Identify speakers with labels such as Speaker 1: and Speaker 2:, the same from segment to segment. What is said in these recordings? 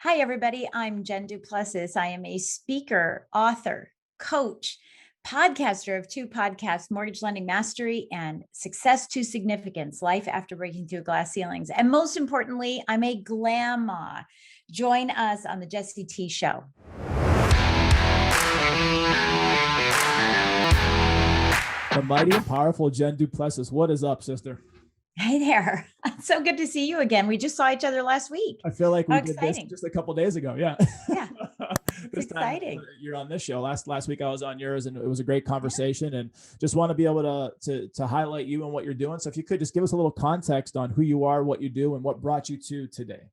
Speaker 1: Hi, everybody. I'm Jen Plessis. I am a speaker, author, coach, podcaster of two podcasts, Mortgage Lending Mastery and Success to Significance, Life After Breaking Through Glass Ceilings. And most importantly, I'm a glamma. Join us on the Jessie T Show.
Speaker 2: The mighty and powerful Jen Duplessis. What is up, sister?
Speaker 1: Hey there. It's so good to see you again. We just saw each other last week.
Speaker 2: I feel like we
Speaker 1: How
Speaker 2: did
Speaker 1: exciting.
Speaker 2: this just a couple days ago. Yeah.
Speaker 1: Yeah.
Speaker 2: This time
Speaker 1: exciting.
Speaker 2: you're on this show. Last week I was on yours, and it was a great conversation. And just want to be able to highlight you and what you're doing. So if you could just give us a little context on who you are, what you do, and what brought you to today.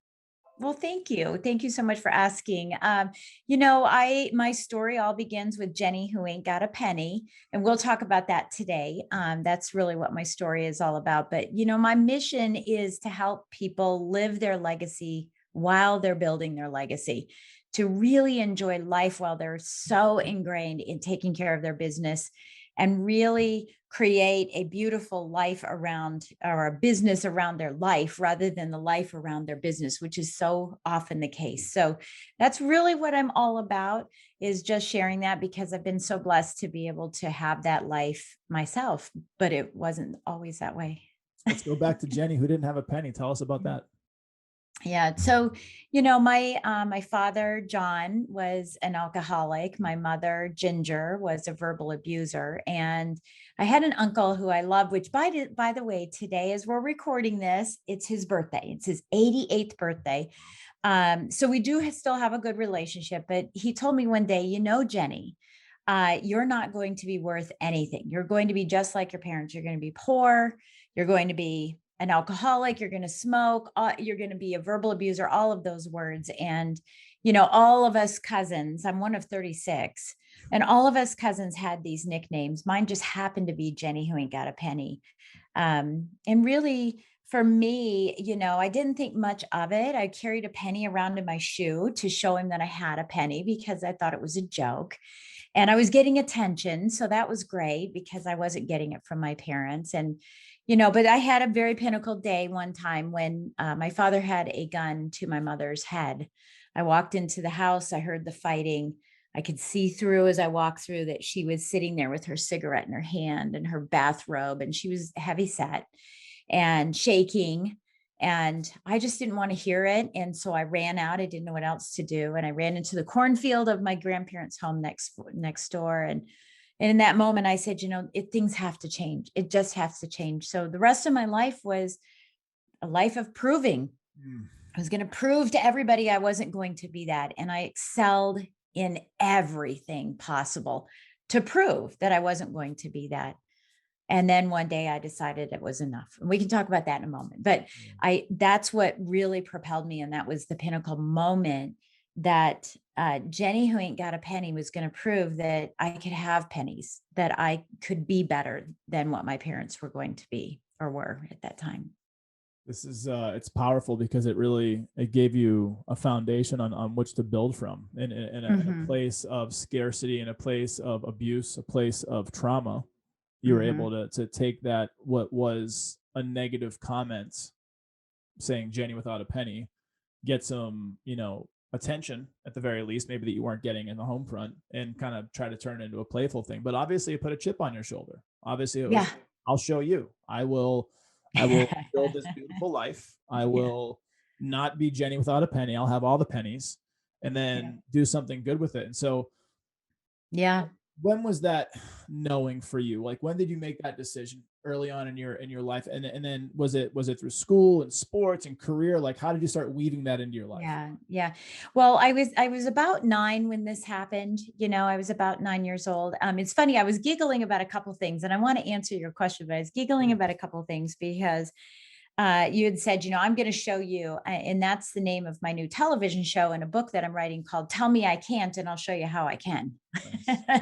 Speaker 1: Well, thank you. Thank you so much for asking. My story all begins with Jenny who ain't got a penny, and we'll talk about that today. That's really what my story is all about. But my mission is to help people live their legacy while they're building their legacy, to really enjoy life while they're so ingrained in taking care of their business and really create a beautiful life around, or a business around their life rather than the life around their business, which is so often the case. So that's really what I'm all about, is just sharing that, because I've been so blessed to be able to have that life myself, but it wasn't always that way.
Speaker 2: Let's go back to Jenny, who didn't have a penny. Tell us about that.
Speaker 1: Yeah. So, my father, John, was an alcoholic. My mother, Ginger, was a verbal abuser. And I had an uncle who I loved, which by the way, today, as we're recording this, it's his birthday. It's his 88th birthday. So we do still have a good relationship, but he told me one day, Jenny, you're not going to be worth anything. You're going to be just like your parents. You're going to be poor. You're going to be an alcoholic, you're going to smoke, you're going to be a verbal abuser, all of those words. And, all of us cousins, I'm one of 36, and all of us cousins had these nicknames. Mine just happened to be Jenny who ain't got a penny. And really, for me, I didn't think much of it. I carried a penny around in my shoe to show him that I had a penny, because I thought it was a joke. And I was getting attention. So that was great, because I wasn't getting it from my parents. And, but I had a very pinnacle day one time when my father had a gun to my mother's head. I walked into the house. I heard the fighting. I could see through, as I walked through, that she was sitting there with her cigarette in her hand and her bathrobe. And she was heavy set and shaking. And I just didn't want to hear it. And so I ran out. I didn't know what else to do. And I ran into the cornfield of my grandparents' home next door. And in that moment, I said, things have to change. It just has to change. So the rest of my life was a life of proving. I was going to prove to everybody I wasn't going to be that. And I excelled in everything possible to prove that I wasn't going to be that. And then one day I decided it was enough. And we can talk about that in a moment. But that's what really propelled me. And that was the pinnacle moment that Jenny who ain't got a penny was going to prove that I could have pennies, that I could be better than what my parents were going to be or were at that time.
Speaker 2: This is it's powerful, because it gave you a foundation on which to build from in a place of scarcity, in a place of abuse, a place of trauma. You were able to take that, what was a negative comment saying Jenny without a penny, get some, attention at the very least, maybe that you weren't getting in the home front, and kind of try to turn it into a playful thing. But obviously it put a chip on your shoulder. Obviously it was, I'll show you. I will build this beautiful life. I will not be Jenny without a penny. I'll have all the pennies, and then do something good with it. And so, when was that knowing for you? Like, when did you make that decision early on in your life? And then was it through school and sports and career? Like, how did you start weaving that into your life?
Speaker 1: Yeah. Well, I was about 9 when this happened. I was about 9 years old. It's funny. I was giggling about a couple of things, and I want to answer your question, but I was giggling about a couple of things because you had said, I'm going to show you, and that's the name of my new television show and a book that I'm writing called Tell Me I Can't, and I'll show you how I can.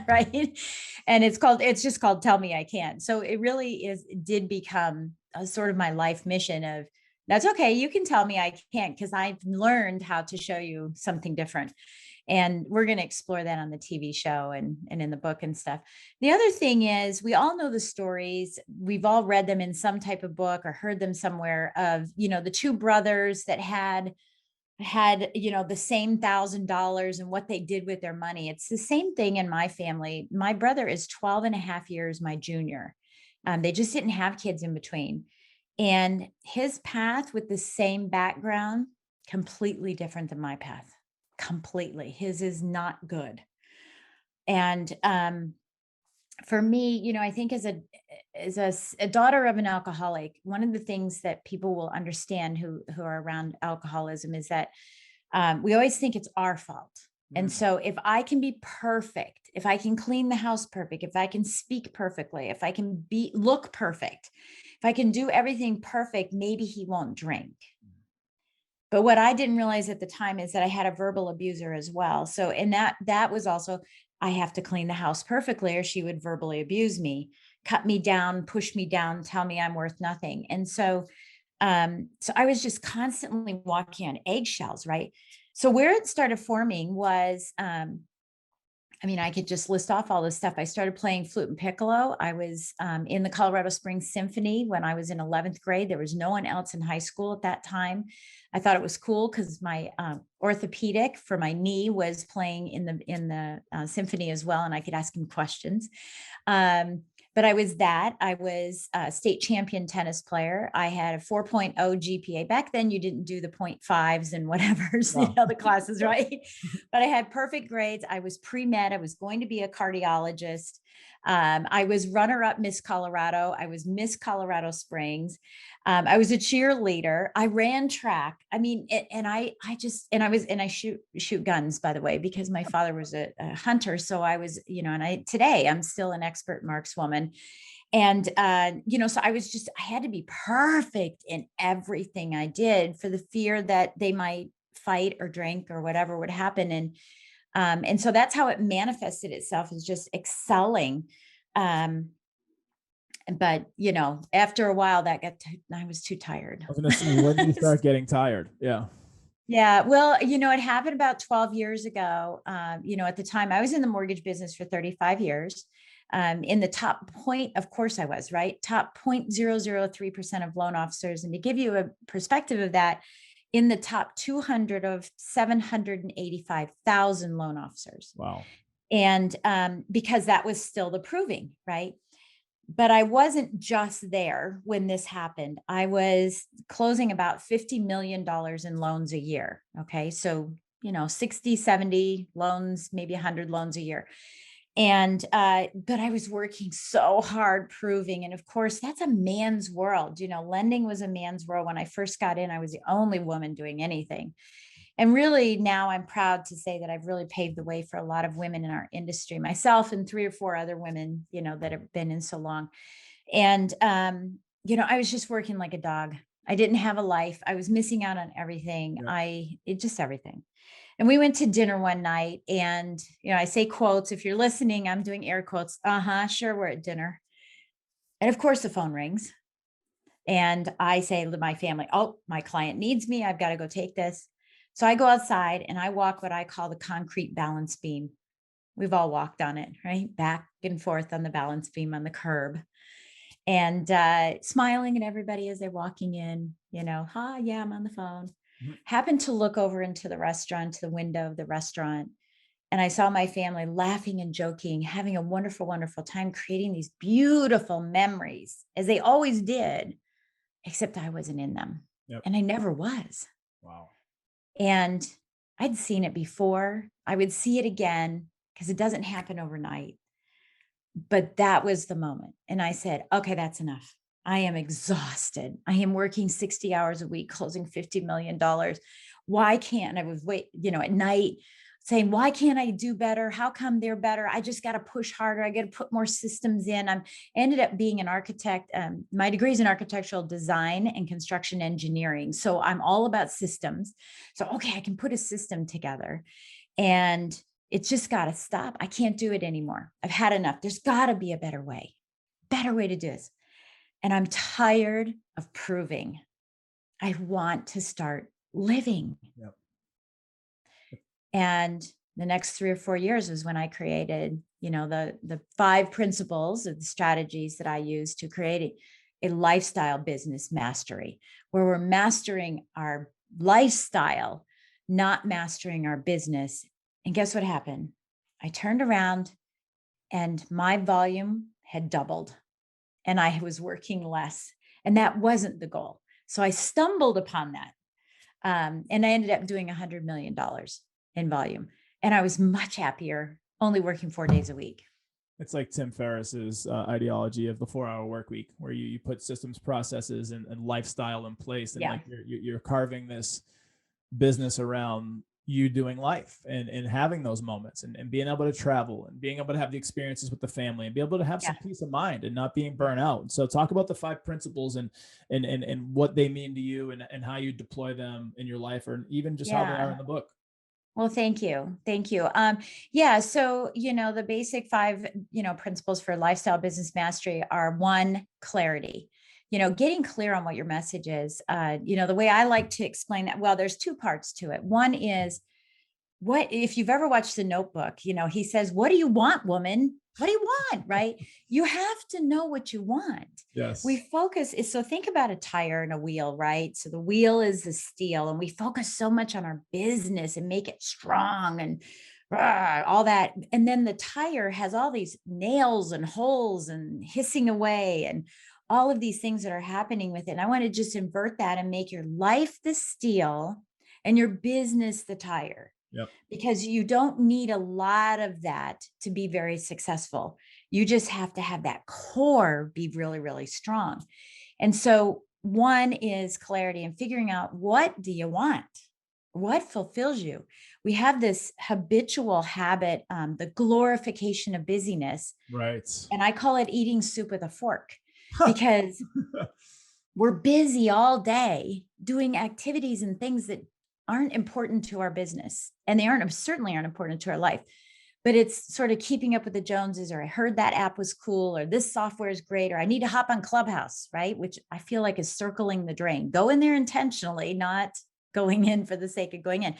Speaker 1: Right. And it's just called Tell Me I Can. So it really did become a sort of my life mission of, that's okay. You can tell me I can't, because I've learned how to show you something different. And we're going to explore that on the TV show and in the book and stuff. The other thing is, we all know the stories. We've all read them in some type of book or heard them somewhere of, the two brothers that had had, the same $1,000 and what they did with their money. It's the same thing in my family. My brother is 12 and a half years my junior. They just didn't have kids in between. And his path with the same background, completely different than my path. Completely. His is not good. And for me, I think as a daughter of an alcoholic, one of the things that people will understand who are around alcoholism is that we always think it's our fault. And so if I can be perfect, if I can clean the house perfect, if I can speak perfectly, if I can look perfect, if I can do everything perfect, maybe he won't drink. But what I didn't realize at the time is that I had a verbal abuser as well. So, and that was also, I have to clean the house perfectly or she would verbally abuse me, cut me down, push me down, tell me I'm worth nothing. And so I was just constantly walking on eggshells, right? So where it started forming was, I could just list off all this stuff. I started playing flute and piccolo. I was in the Colorado Springs Symphony when I was in 11th grade. There was no one else in high school at that time. I thought it was cool because my orthopedic for my knee was playing in the symphony as well, and I could ask him questions. But I was a state champion tennis player. I had a 4.0 GPA. Back then, you didn't do the 0.5s and whatever's,
Speaker 2: Wow.
Speaker 1: the classes, right? But I had perfect grades. I was pre-med. I was going to be a cardiologist. I was runner-up Miss Colorado. I was Miss Colorado Springs. I was a cheerleader. I ran track. I shoot guns, by the way, because my father was a hunter. So I was, today I'm still an expert markswoman. And, so I had to be perfect in everything I did for the fear that they might fight or drink or whatever would happen. And so that's how it manifested itself, is just excelling. But after a while I was too tired.
Speaker 2: I was going to say, when did you start getting tired? Yeah.
Speaker 1: Yeah. Well, it happened about 12 years ago. At the time I was in the mortgage business for 35 years. In the top point, of course I was, right? Top 0.003% of loan officers. And to give you a perspective of that, in the top 200 of 785,000 loan officers.
Speaker 2: Wow.
Speaker 1: And because that was still the proving, right? But I wasn't just there when this happened. I was closing about $50 million in loans a year. Okay. So, 60, 70 loans, maybe 100 loans a year. And, but I was working so hard proving. And of course, that's a man's world. Lending was a man's world. When I first got in, I was the only woman doing anything. And really now I'm proud to say that I've really paved the way for a lot of women in our industry, myself and 3 or 4 other women, that have been in so long. And, I was just working like a dog. I didn't have a life. I was missing out on everything. Just everything. And we went to dinner one night and, I say quotes. If you're listening, I'm doing air quotes. Sure. We're at dinner. And of course the phone rings and I say to my family, oh, my client needs me. I've got to go take this. So I go outside and I walk what I call the concrete balance beam. We've all walked on it, right? Back and forth on the balance beam on the curb and smiling at everybody as they're walking in, hi, yeah, I'm on the phone. Happened to look over into the restaurant, to the window of the restaurant. And I saw my family laughing and joking, having a wonderful, wonderful time, creating these beautiful memories as they always did, except I wasn't in them.
Speaker 2: Yep.
Speaker 1: And I never was.
Speaker 2: Wow.
Speaker 1: And I'd seen it before. I would see it again because it doesn't happen overnight. But that was the moment. And I said, okay, that's enough. I am exhausted. I am working 60 hours a week, closing $50 million. Why can't I was at night saying, why can't I do better? How come they're better? I just got to push harder. I got to put more systems in. I ended up being an architect. My degree is in architectural design and construction engineering. So I'm all about systems. So, okay, I can put a system together and it's just got to stop. I can't do it anymore. I've had enough. There's got to be a better way to do this. And I'm tired of proving. I want to start living.
Speaker 2: Yep.
Speaker 1: And the next 3 or 4 years was when I created, the 5 principles of the strategies that I use to create a lifestyle business mastery, where we're mastering our lifestyle not mastering our business. And guess what happened? I turned around and my volume had doubled and I was working less. And that wasn't the goal. So I stumbled upon that. And I ended up doing $100 million in volume. And I was much happier only working 4 days a week.
Speaker 2: It's like Tim Ferriss's ideology of the 4-hour work week, where you put systems, processes, and lifestyle in place, and
Speaker 1: Yeah.
Speaker 2: like you're carving this business around you doing life and having those moments and being able to travel and being able to have the experiences with the family and be able to have
Speaker 1: Yeah.
Speaker 2: some peace of mind and not being burnt out. So talk about the 5 principles and what they mean to you and how you deploy them in your life, or even just how they are
Speaker 1: Yeah.
Speaker 2: in the book.
Speaker 1: Well, thank you. Thank you. Yeah. So, the basic 5, principles for lifestyle business mastery are: 1, clarity. Getting clear on what your message is. The way I like to explain that, well, there's 2 parts to it. One is, what if you've ever watched The Notebook, he says, "What do you want, woman? What do you want?" Right? You have to know what you want. We
Speaker 2: Yes.
Speaker 1: focus is so think about a tire and a wheel, right? So the wheel is the steel, and we focus so much on our business and make it strong and all that. And then the tire has all these nails and holes and hissing away and all of these things that are happening with it. And I want to just invert that and make your life the steel and your business the tire,
Speaker 2: Yep.
Speaker 1: because you don't need a lot of that to be very successful. You just have to have that core be really, really strong. And so 1 is clarity and figuring out, what do you want? What fulfills you? We have this habitual habit, the glorification of busyness,
Speaker 2: Right.
Speaker 1: and I call it eating soup with a fork, because we're busy all day doing activities and things that aren't important to our business, and they certainly aren't important to our life. But it's sort of keeping up with the Joneses, or I heard that app was cool, or this software is great, or I need to hop on Clubhouse, right? Which I feel like is circling the drain. Go in there intentionally, not going in for the sake of going in.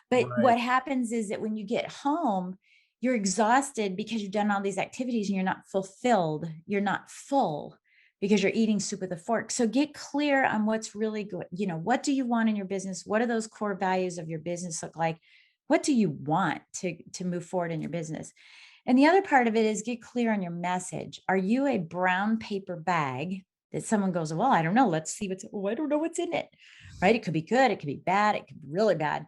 Speaker 1: But
Speaker 2: Right.
Speaker 1: what happens is that when you get home, you're exhausted because you've done all these activities and you're not fulfilled. You're not full because you're eating soup with a fork. So get clear on what's really good. What do you want in your business? What do those core values of your business look like? What do you want to move forward in your business? And the other part of it is get clear on your message. Are you a brown paper bag that someone goes, "Well, I don't know. Let's see I don't know what's in it." Right? It could be good. It could be bad. It could be really bad.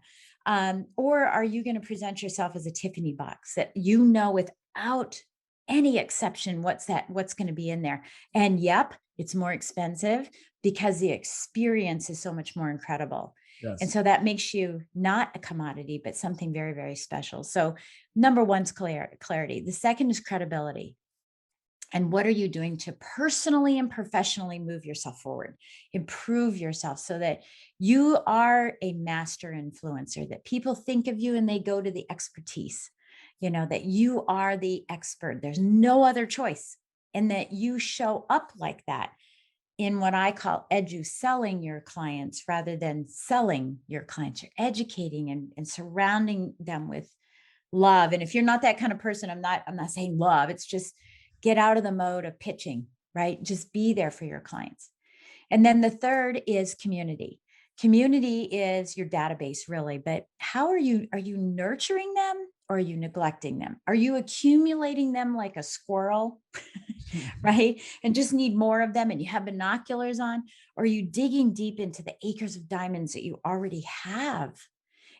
Speaker 1: Or are you going to present yourself as a Tiffany box that without any exception what's going to be in there? And yep, it's more expensive because the experience is so much more incredible. And
Speaker 2: Yes.
Speaker 1: so that makes you not a commodity, but something very, very special. So number 1's clarity. The second is credibility. And what are you doing to personally and professionally move yourself forward, improve yourself so that you are a master influencer, that people think of you and they go to the expertise, that you are the expert. There's no other choice. And that you show up like that in what I call selling your clients rather than selling your clients. You're educating and surrounding them with love. And if you're not that kind of person, I'm not saying love. It's just get out of the mode of pitching, right? Just be there for your clients. And then the third is community. Community is your database, really, but how are you nurturing them, or are you neglecting them? Are you accumulating them like a squirrel, right? And just need more of them and you have binoculars on? Or are you digging deep into the acres of diamonds that you already have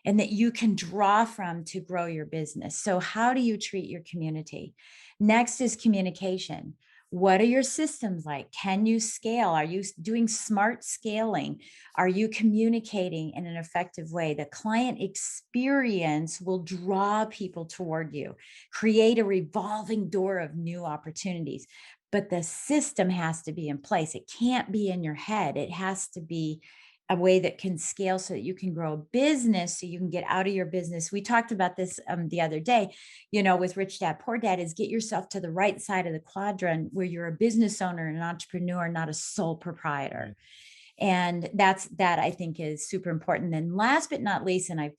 Speaker 1: and that you can draw from to grow your business? So how do you treat your community? Next is communication. What are your systems like? Can you scale? Are you doing smart scaling? Are you communicating in an effective way? The client experience will draw people toward you, create a revolving door of new opportunities. But the system has to be in place. It can't be in your head. It has to be a way that can scale so that you can grow a business, so you can get out of your business. We talked about this the other day, with Rich Dad, Poor Dad, is get yourself to the right side of the quadrant where you're a business owner and an entrepreneur, not a sole proprietor.
Speaker 2: Right.
Speaker 1: And that I think is super important. Then last but not least, and I've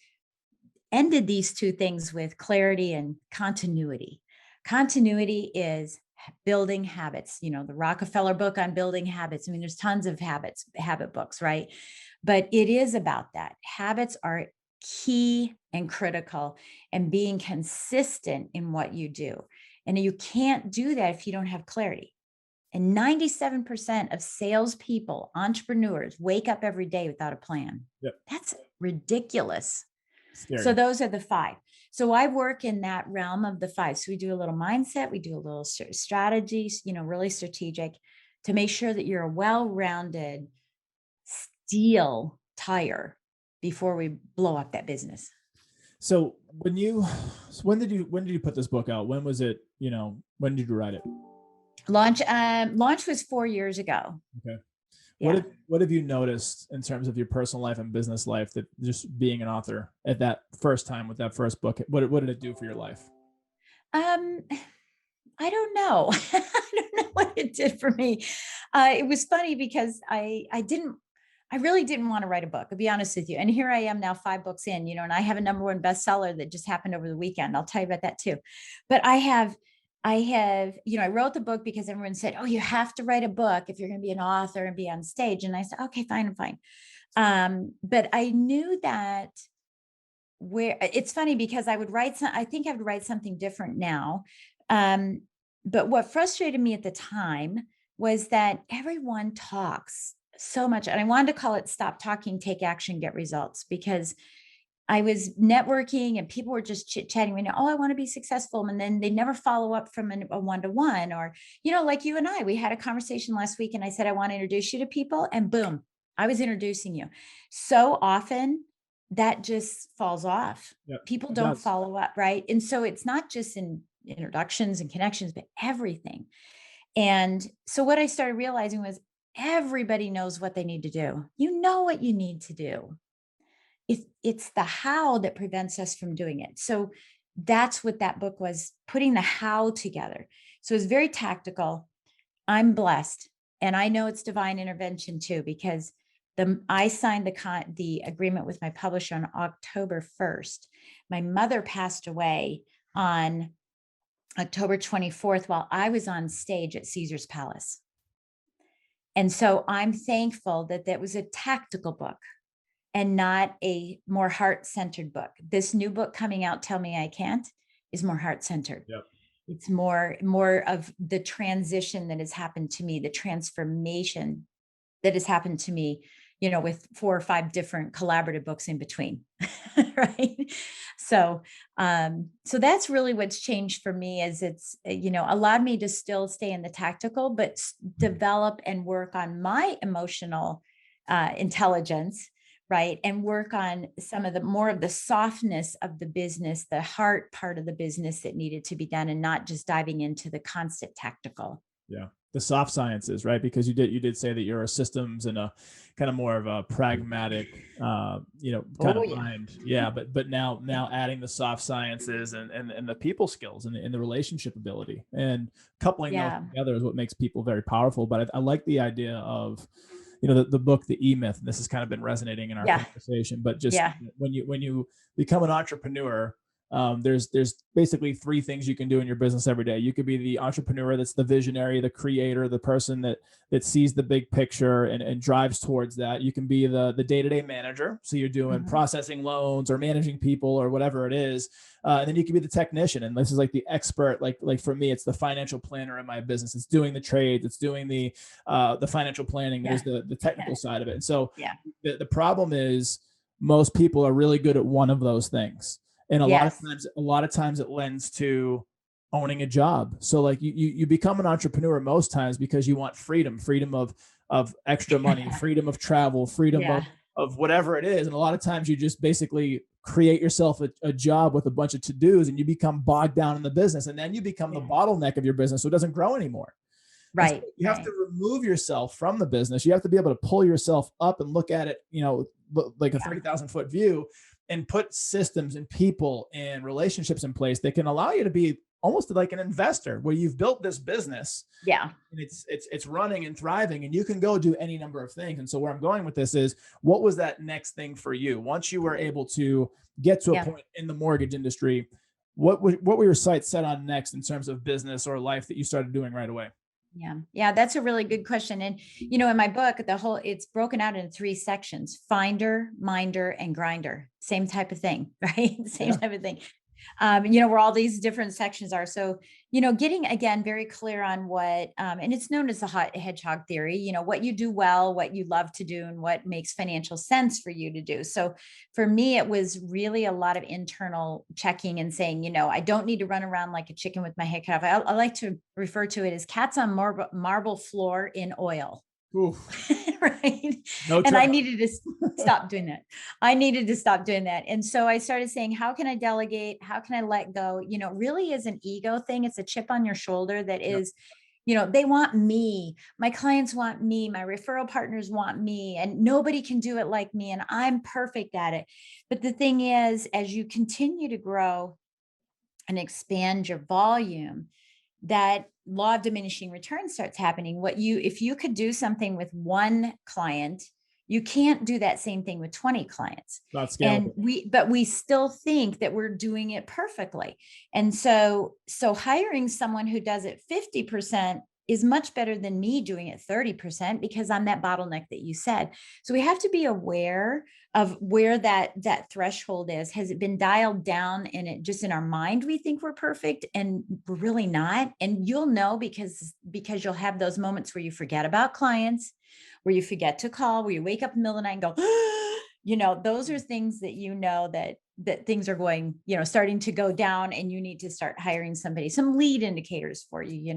Speaker 1: ended these 2 things with clarity and continuity. Continuity is building habits. The Rockefeller book on building habits. I mean, there's tons of habit books, right? But it is about that. Habits are key and critical, and being consistent in what you do. And you can't do that if you don't have clarity. And 97% of salespeople, entrepreneurs, wake up every day without a plan.
Speaker 2: Yep.
Speaker 1: That's ridiculous.
Speaker 2: Scary.
Speaker 1: So those are the 5. So I work in that realm of the 5. So we do a little mindset, we do a little strategies, really strategic, to make sure that you're a well-rounded steel tire before we blow up that business.
Speaker 2: So when did you put this book out? When was it, when did you write it?
Speaker 1: Launch was 4 years ago.
Speaker 2: Okay.
Speaker 1: Yeah.
Speaker 2: What have you noticed in terms of your personal life and business life, that just being an author at that first time with that first book, what did it do for your life?
Speaker 1: I don't know. I don't know what it did for me. It was funny because I really didn't want to write a book, to be honest with you. And here I am now 5 books in, and I have a #1 bestseller that just happened over the weekend. I'll tell you about that too. But I have, I wrote the book because everyone said, oh, you have to write a book if you're going to be an author and be on stage. And I said, okay, fine, I'm fine. But I knew that it's funny because I think I would write something different now. But what frustrated me at the time was that everyone talks so much. And I wanted to call it Stop Talking, Take Action, Get Results, because I was networking and people were just chit-chatting. Oh, I want to be successful. And then they never follow up from a one-to-one, or, like you and I, we had a conversation last week and I said, I want to introduce you to people, and boom, I was introducing you. So often that just falls off.
Speaker 2: Yep.
Speaker 1: People don't follow up. Right. And so it's not just in introductions and connections, but everything. And so what I started realizing was everybody knows what they need to do. You know what you need to do. It's the how that prevents us from doing it. So that's what that book was, putting the how together. So it's very tactical. I'm blessed. And I know it's divine intervention too, because I signed the agreement with my publisher on October 1st. My mother passed away on October 24th while I was on stage at Caesar's Palace. And so I'm thankful that was a tactical book and not a more heart-centered book. This new book coming out, Tell Me I Can't, is more heart-centered.
Speaker 2: Yep.
Speaker 1: It's more of the transition that has happened to me, the transformation that has happened to me, with 4 or 5 different collaborative books in between. Right. So that's really what's changed for me, is it's, allowed me to still stay in the tactical, but develop and work on my emotional intelligence, right? And work on some of the more of the softness of the business, the heart part of the business that needed to be done, and not just diving into the constant tactical.
Speaker 2: Yeah. The soft sciences, right? Because you did say that you're a systems and a kind of more of a pragmatic, kind of mind. Yeah. But now adding the soft sciences and the people skills and the relationship ability, and coupling those together is what makes people very powerful. But I like the idea of, the book, The E-Myth, and this has kind of been resonating in our conversation, but just when you become an entrepreneur, there's basically 3 things you can do in your business every day. You could be the entrepreneur that's the visionary, the creator, the person that sees the big picture and drives towards that. You can be the day-to-day manager. So you're doing processing loans or managing people or whatever it is. And then you can be the technician. And this is like the expert, like for me, it's the financial planner in my business. It's doing the trades. It's doing the financial planning. There's the technical side of it. And so the problem is most people are really good at one of those things. And a lot of times it lends to owning a job. So like you become an entrepreneur most times because you want freedom of extra money, freedom of travel, freedom of whatever it is. And a lot of times you just basically create yourself a job with a bunch of to-dos, and you become bogged down in the business, and then you become the bottleneck of your business. So it doesn't grow anymore. Right. So you have to remove yourself from the business. You have to be able to pull yourself up and look at it, like a 30,000 foot view, and put systems and people and relationships in place that can allow you to be almost like an investor, where you've built this business. Yeah. And it's running and thriving, and you can go do any number of things. And so where I'm going with this is, what was that next thing for you? Once you were able to get to a point in the mortgage industry, what were your sights set on next in terms of business or life that you started doing right away?
Speaker 1: Yeah. Yeah. That's a really good question. And, in my book, it's broken out into 3 sections: finder, minder, and grinder. Same type of thing, right? Same
Speaker 2: Yeah.
Speaker 1: type of thing. Where all these different sections are. So, getting again very clear on what, and it's known as the hot hedgehog theory, what you do well, what you love to do, and what makes financial sense for you to do. So for me, it was really a lot of internal checking and saying, I don't need to run around like a chicken with my head cut off. I like to refer to it as cats on marble floor in oil.
Speaker 2: Oof.
Speaker 1: Right.
Speaker 2: No
Speaker 1: And I
Speaker 2: trouble.
Speaker 1: needed to stop doing that. I needed to stop doing that. And so I started saying, how can I delegate? How can I let go? Really is an ego thing. It's a chip on your shoulder that
Speaker 2: Yep.
Speaker 1: is, they want me. My clients want me. My referral partners want me. And nobody can do it like me. And I'm perfect at it. But the thing is, as you continue to grow and expand your volume, that law of diminishing returns starts happening. If you could do something with one client, you can't do that same thing with 20 clients.
Speaker 2: Not
Speaker 1: And
Speaker 2: scalable.
Speaker 1: but we still think that we're doing it perfectly. And so hiring someone who does it 50% is much better than me doing it 30%, because I'm that bottleneck that you said. So we have to be aware of where that threshold is. Has it been dialed down, and it just in our mind we think we're perfect and we're really not? And you'll know because you'll have those moments where you forget about clients, where you forget to call, where you wake up in the middle of the night and go, those are things that things are going, starting to go down, and you need to start hiring somebody, some lead indicators for you.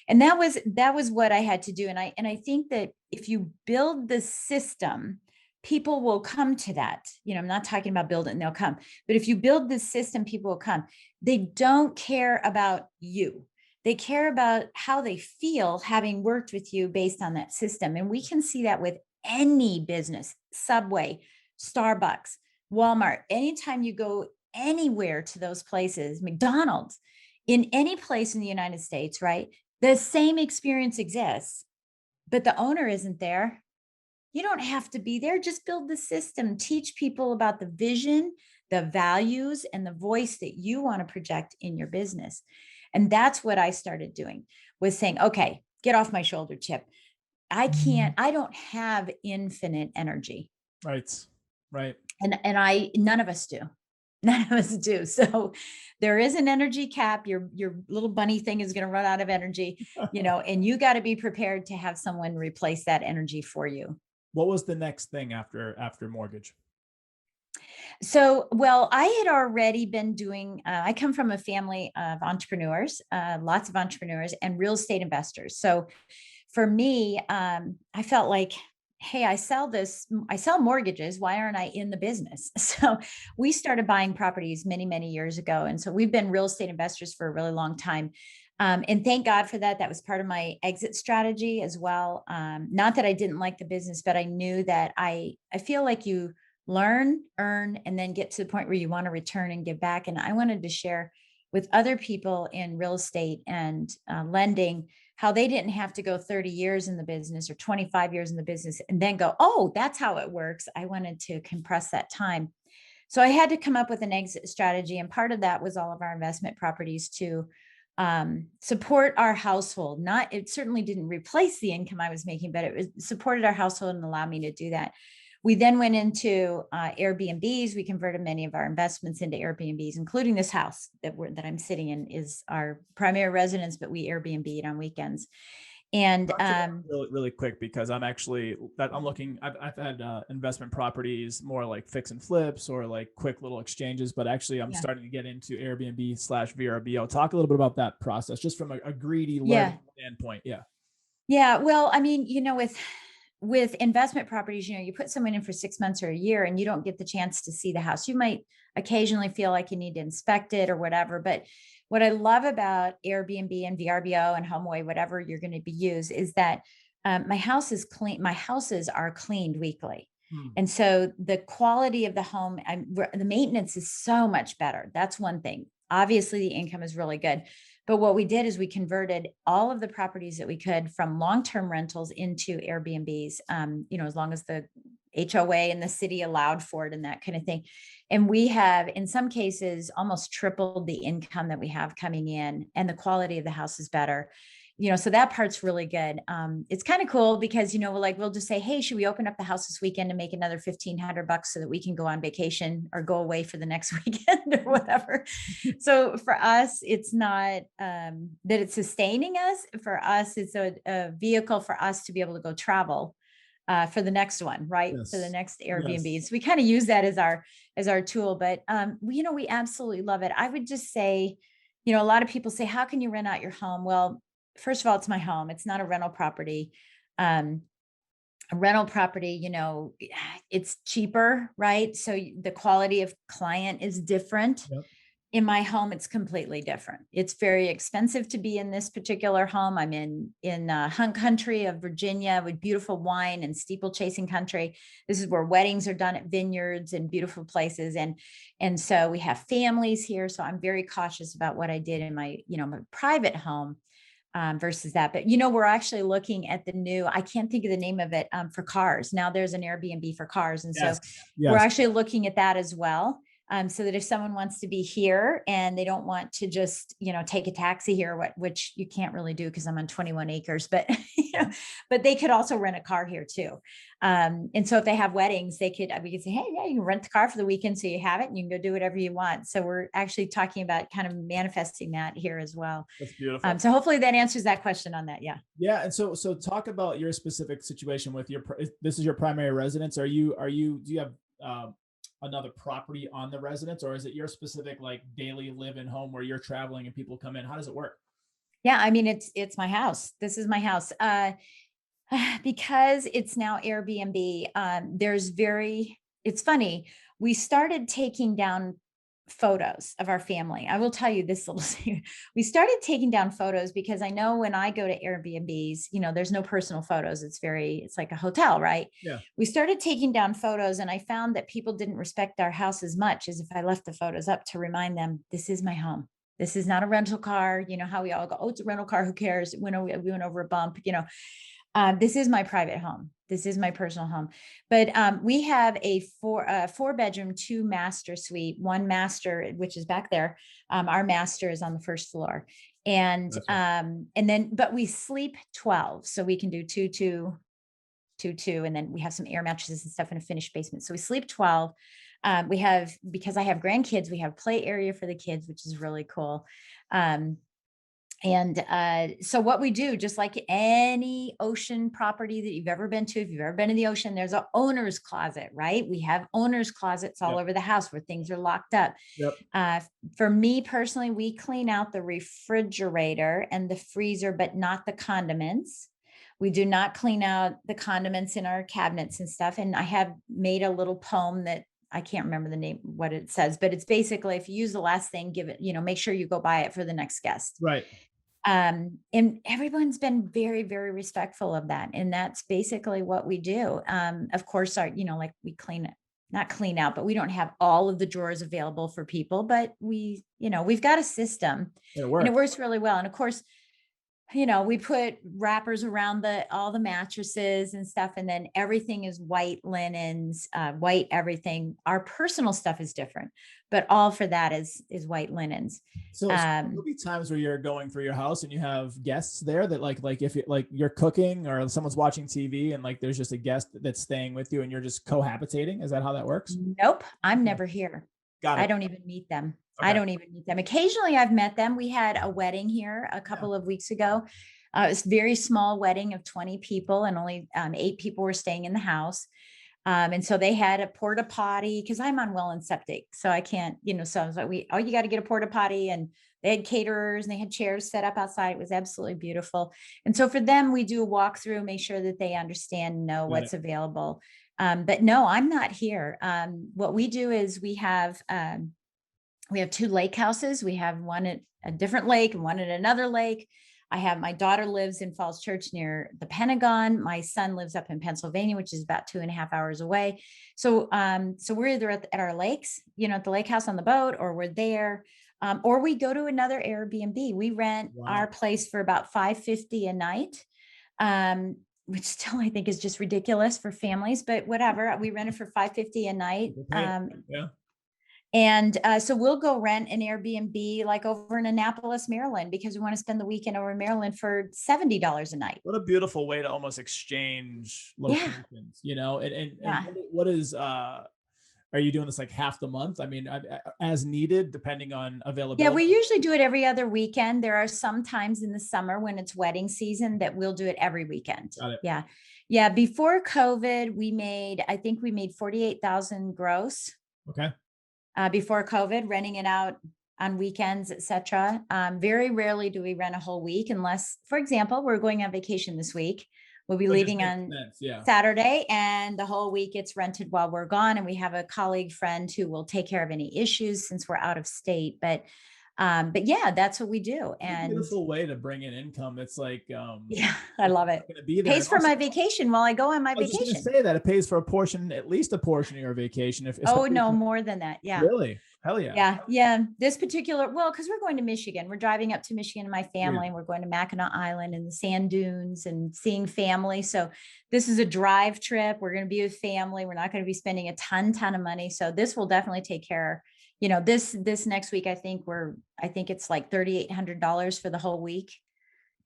Speaker 1: And that was what I had to do. And I think that if you build the system, people will come to that. I'm not talking about build it and they'll come, but if you build this system, people will come. They don't care about you. They care about how they feel having worked with you based on that system. And we can see that with any business: Subway, Starbucks, Walmart. Anytime you go anywhere to those places, McDonald's, in any place in the United States, right? The same experience exists, but the owner isn't there. You don't have to be there. Just build the system. Teach people about the vision, the values, and the voice that you want to project in your business. And that's what I started doing, was saying, okay, get off my shoulder, Chip. I don't have infinite energy.
Speaker 2: Right. Right.
Speaker 1: And none of us do. None of us do. So there is an energy cap. Your little bunny thing is going to run out of energy, and you got to be prepared to have someone replace that energy for you.
Speaker 2: What was the next thing after mortgage?
Speaker 1: So, well, I had already been doing, I come from a family of entrepreneurs, lots of entrepreneurs and real estate investors. So for me, I felt like, hey, I sell mortgages. Why aren't I in the business? So we started buying properties many, many years ago. And so we've been real estate investors for a really long time. And thank God for that. That was part of my exit strategy as well. Not that I didn't like the business, but I knew that I feel like you learn, earn, and then get to the point where you want to return and give back. And I wanted to share with other people in real estate and lending how they didn't have to go 30 years in the business or 25 years in the business and then go, oh, that's how it works. I wanted to compress that time. So I had to come up with an exit strategy. And part of that was all of our investment properties to support our household. It certainly didn't replace the income I was making, but it supported our household and allowed me to do that. We then went into Airbnbs. We converted many of our investments into Airbnbs, including this house that I'm sitting in is our primary residence, but we Airbnb it on weekends. And
Speaker 2: really, really quick, because I'm looking. I've had investment properties, more like fix and flips or like quick little exchanges, but actually I'm starting to get into Airbnb/VRBO. Talk a little bit about that process, just from a greedy standpoint. Yeah.
Speaker 1: Yeah. Well, I mean, with investment properties, you put someone in for 6 months or a year and you don't get the chance to see the house. You might occasionally feel like you need to inspect it or whatever. But what I love about Airbnb and VRBO and HomeAway, whatever you're going to be used, is that my house is clean. My houses are cleaned weekly. And so the quality of the home, the maintenance is so much better. That's one thing. Obviously, the income is really good. But what we did is we converted all of the properties that we could from long-term rentals into Airbnbs, as long as the HOA and the city allowed for it and that kind of thing. And we have, in some cases, almost tripled the income that we have coming in, and the quality of the house is better. So that part's really good. It's kind of cool because, we'll just say, hey, should we open up the house this weekend and make another $1,500 so that we can go on vacation or go away for the next weekend or whatever. So for us, it's not that it's sustaining us. For us, it's a vehicle for us to be able to go travel for the next one, right? For the
Speaker 2: Yes.
Speaker 1: next Airbnb.
Speaker 2: Yes.
Speaker 1: So we kind of use that as our tool, but we absolutely love it. I would just say, a lot of people say, how can you rent out your home? Well, first of all, it's my home. It's not a rental property. A rental property, it's cheaper, right? So the quality of client is different.
Speaker 2: Yep.
Speaker 1: In my home, it's completely different. It's very expensive to be in this particular home. I'm in hunt country of Virginia with beautiful wine and steeplechasing country. This is where weddings are done at vineyards and beautiful places. And so we have families here. So I'm very cautious about what I did in my private home versus that. But, we're actually looking at the new, I can't think of the name of it, for cars. Now there's an Airbnb for cars. And so we're actually looking at that as well. So that if someone wants to be here and they don't want to just, take a taxi here, which you can't really do because I'm on 21 acres, but, but they could also rent a car here too. And so if they have weddings, we could say, hey, yeah, you can rent the car for the weekend. So you have it and you can go do whatever you want. So we're actually talking about kind of manifesting that here as well.
Speaker 2: That's beautiful.
Speaker 1: So hopefully that answers that question on that. Yeah.
Speaker 2: Yeah. And so talk about your specific situation with this is your primary residence. Do you have, another property on the residence, or is it your specific like daily live in home where you're traveling and people come in? How does it work?
Speaker 1: Yeah. I mean, it's my house. This is my house. Because it's now Airbnb, it's funny. We started taking down photos of our family. I will tell you this little secret. We started taking down photos because I know when I go to Airbnbs, there's no personal photos. It's like a hotel, right?
Speaker 2: Yeah.
Speaker 1: We started taking down photos and I found that people didn't respect our house as much as if I left the photos up to remind them, this is my home. This is not a rental car. You know how we all go, oh, it's a rental car. Who cares? We went over a bump, this is my private home. This is my personal home. But we have a 4-bedroom, 2-master suite, 1 master, which is back there. Our master is on the first floor. And but we sleep 12. So we can do 2, 2, 2, 2. And then we have some air mattresses and stuff in a finished basement. So we sleep 12. Because I have grandkids, we have play area for the kids, which is really cool. So what we do, just like any ocean property that you've ever been to, if you've ever been in the ocean, there's an owner's closet, right? We have owner's closets all over the house where things are locked up.
Speaker 2: Yep.
Speaker 1: For me personally, we clean out the refrigerator and the freezer, but not the condiments. We do not clean out the condiments in our cabinets and stuff. And I have made a little poem that I can't remember the name, what it says, but it's basically, if you use the last thing, give it, make sure you go buy it for the next guest.
Speaker 2: Right.
Speaker 1: And everyone's been very, very respectful of that. And that's basically what we do. Of course, like we not clean out, but we don't have all of the drawers available for people, but we've got a system and it works really well. And of course, we put wrappers around all the mattresses and stuff, and then everything is white linens, white everything. Our personal stuff is different, but all for that is white linens.
Speaker 2: So there'll be times where you're going through your house and you have guests there that like if you're cooking or someone's watching TV and like there's just a guest that's staying with you and you're just cohabitating. Is that how that works?
Speaker 1: Nope, I'm never here.
Speaker 2: Got it.
Speaker 1: I don't even meet them.
Speaker 2: Okay.
Speaker 1: I don't even meet them. Occasionally I've met them. We had a wedding here a couple of weeks ago. It was a very small wedding of 20 people and only 8 people were staying in the house. And so they had a porta potty because I'm on well and septic. So I can't, so I was like, you got to get a porta potty, and they had caterers and they had chairs set up outside. It was absolutely beautiful. And so for them, we do a walkthrough, make sure that they understand, know what's available. But no, I'm not here. What we do is we have 2 lake houses. We have one at a different lake and one at another lake. My daughter lives in Falls Church near the Pentagon. My son lives up in Pennsylvania, which is about 2.5 hours away. So, we're either at our lakes, at the lake house on the boat, or we're there, or we go to another Airbnb. We rent our place for about $550 a night, which still I think is just ridiculous for families, but whatever. We rent it for $550 a night. And so we'll go rent an Airbnb like over in Annapolis, Maryland, because we want to spend the weekend over in Maryland for $70 a night.
Speaker 2: What a beautiful way to almost exchange
Speaker 1: Yeah.
Speaker 2: locations, you know, and
Speaker 1: Yeah.
Speaker 2: what is, are you doing this like half the month? I mean, as needed, depending on
Speaker 1: Yeah, we
Speaker 2: availability.
Speaker 1: usually do it every other weekend. There are some times in the summer when it's wedding season that we'll do it every weekend.
Speaker 2: Got it.
Speaker 1: Yeah. Yeah. Before COVID, I think we made 48,000 gross
Speaker 2: Okay.
Speaker 1: before COVID, renting it out on weekends, etc. Very rarely do we rent a whole week unless, for example, we're going on vacation this week. We'll be
Speaker 2: It just
Speaker 1: leaving
Speaker 2: makes
Speaker 1: on
Speaker 2: sense. Yeah.
Speaker 1: Saturday and the whole week gets rented while we're gone. And we have a colleague friend who will take care of any issues since we're out of state. But yeah, that's what we do.
Speaker 2: What a
Speaker 1: And
Speaker 2: beautiful way to bring in income. It's like,
Speaker 1: yeah, I
Speaker 2: if
Speaker 1: love
Speaker 2: you're
Speaker 1: it.
Speaker 2: not going to be there,
Speaker 1: Pays
Speaker 2: and
Speaker 1: for
Speaker 2: also,
Speaker 1: my vacation while I go on my
Speaker 2: I was just going to
Speaker 1: vacation.
Speaker 2: say that it pays for a portion, at least a portion of your vacation, if
Speaker 1: Oh,
Speaker 2: especially
Speaker 1: no, more than that. Yeah.
Speaker 2: really, hell yeah,
Speaker 1: Yeah, yeah. This particular, well, because we're going to Michigan. We're driving up to Michigan and my
Speaker 2: yeah.
Speaker 1: family, and we're going to Mackinac Island and the sand dunes and seeing family. So this is a drive trip. We're going to be with family. We're not going to be spending a ton of money. So this will definitely take care. You know, this next week, I think it's like $3,800 for the whole week,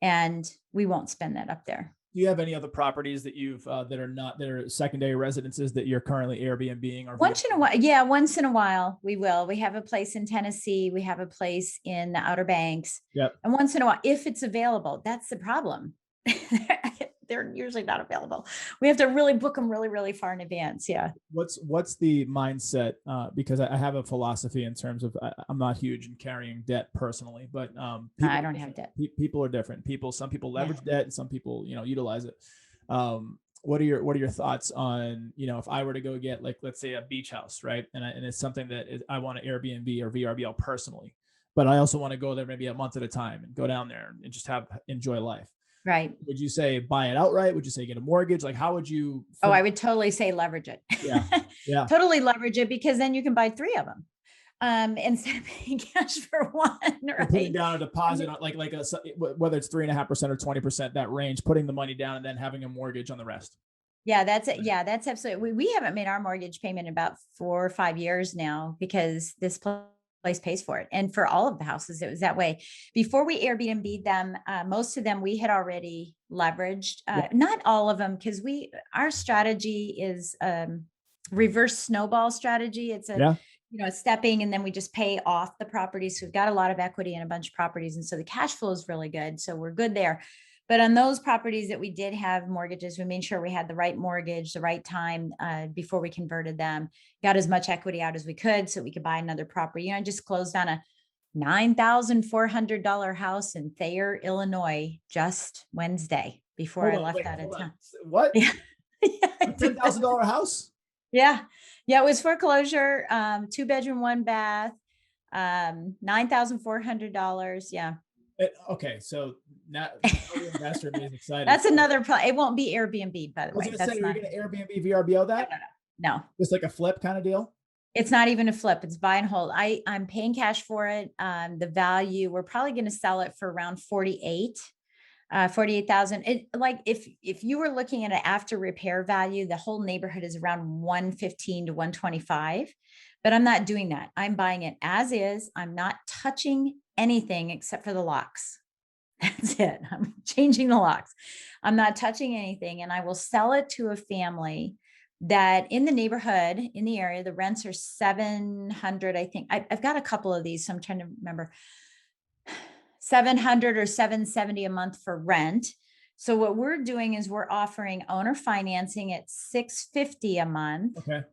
Speaker 1: and we won't spend that up there.
Speaker 2: Do you have any other properties that you've that are secondary residences that you're currently Airbnb or
Speaker 1: Once in a while, yeah, once in a while we will. We have a place in Tennessee, we have a place in the Outer Banks,
Speaker 2: Yep.
Speaker 1: and once in a while, if it's available, that's the problem. They're usually not available. We have to really book them really far in advance. Yeah.
Speaker 2: What's the mindset? Because I have a philosophy in terms of I'm not huge in carrying debt personally, but
Speaker 1: I don't have debt.
Speaker 2: People are different. Some people
Speaker 1: Yeah.
Speaker 2: leverage debt, and some people utilize it. What are your thoughts on, if I were to go get, like, let's say a beach house, right? And it's something that I want to Airbnb or VRBO personally, but I also want to go there maybe a month at a time and go down there and just enjoy life.
Speaker 1: Right.
Speaker 2: Would you say buy it outright? Would you say get a mortgage? Like, how would you?
Speaker 1: Oh, I would totally say leverage it.
Speaker 2: Yeah. Yeah.
Speaker 1: Totally leverage it, because then you can buy 3 of them instead of paying cash for one. Right.
Speaker 2: Putting down a deposit on whether it's 3.5% or 20%, that range, putting the money down and then having a mortgage on the rest.
Speaker 1: Yeah, that's it. Yeah, that's absolutely. We haven't made our mortgage payment in about 4 or 5 years now, because this place pays for it. And for all of the houses, it was that way. Before we Airbnb them, most of them we had already leveraged. Not all of them, because our strategy is reverse snowball strategy. It's stepping, and then we just pay off the properties. So we've got a lot of equity in a bunch of properties, and so the cash flow is really good. So we're good there. But on those properties that we did have mortgages, we made sure we had the right mortgage, the right time before we converted them, got as much equity out as we could so we could buy another property. I just closed on a $9,400 house in Thayer, Illinois, just Wednesday before I left out of town.
Speaker 2: What?
Speaker 1: Yeah.
Speaker 2: A $10,000 house?
Speaker 1: Yeah. Yeah. It was foreclosure, 2-bedroom, 1 bath, $9,400. Yeah.
Speaker 2: Okay. So now the investor is excited.
Speaker 1: That's another it won't be Airbnb, by the way.
Speaker 2: That's you're going to Airbnb VRBO that?
Speaker 1: No.
Speaker 2: Just like a flip kind of deal?
Speaker 1: It's not even a flip. It's buy and hold. I'm paying cash for it. The value, we're probably going to sell it for around 48,000. Like if you were looking at an after repair value, the whole neighborhood is around 115 to 125, but I'm not doing that. I'm buying it as is. I'm not touching anything except for the locks. That's it. I'm changing the locks. I'm not touching anything, and I will sell it to a family that in the neighborhood, in the area, the rents are 700. I think I've got a couple of these, so I'm trying to remember. 700 or 770 a month for rent. So what we're doing is we're offering owner financing at 650 a month.
Speaker 2: Okay.